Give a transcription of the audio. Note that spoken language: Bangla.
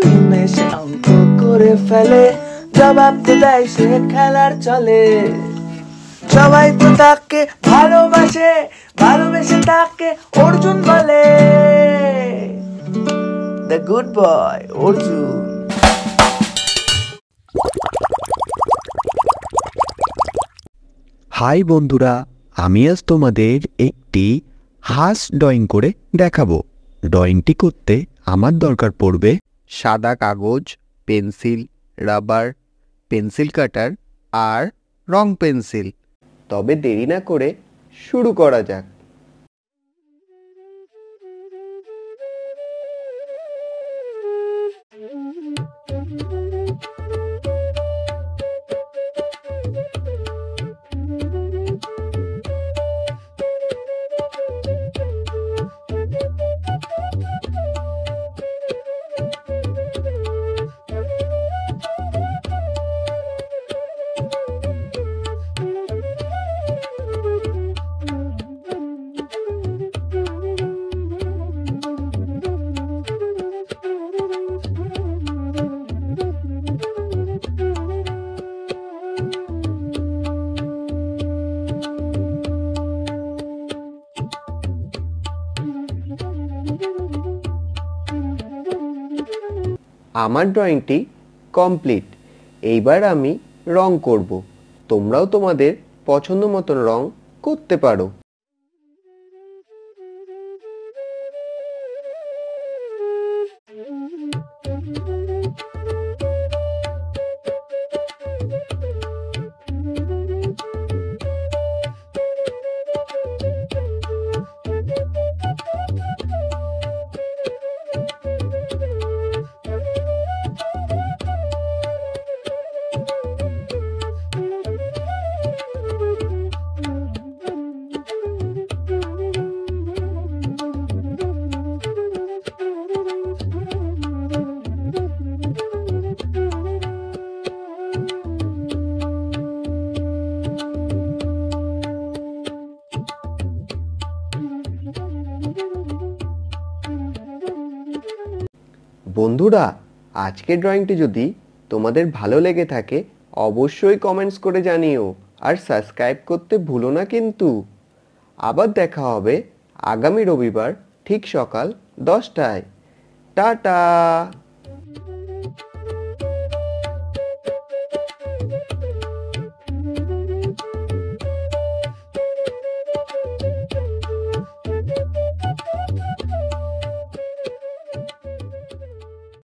নিমেষে অঙ্ক করে ফেলে, জবাব তো দেয় সে খেলার চলে। সবাই তো তাকে ভালোবাসে, ভালোবেসে তাকে অর্জুন বলে। The good boy Arjun. Hi বন্ধুরা, আমি আজ তোমাদের একটি হাঁস ড্রয়িং করে দেখাবো। ড্রয়িংটি করতে আমার দরকার পড়বে সাদা কাগজ, পেন্সিল, রাবার, পেন্সিল কাটার আর রং পেন্সিল। তবে দেরি না করে শুরু করা যাক। আমার ড্রয়িংটি কমপ্লিট। এইবার আমি রং করব। তোমরাও তোমাদের পছন্দ মতন রং করতে পারো। বন্ধুরা, আজকের ড্রয়িংটি যদি তোমাদের ভালো লেগে থাকে অবশ্যই কমেন্টস করে জানিও, আর সাবস্ক্রাইব করতে ভুলো না কিন্তু। আবার দেখা হবে আগামী রবিবার ঠিক সকাল 10টায়। টাটা।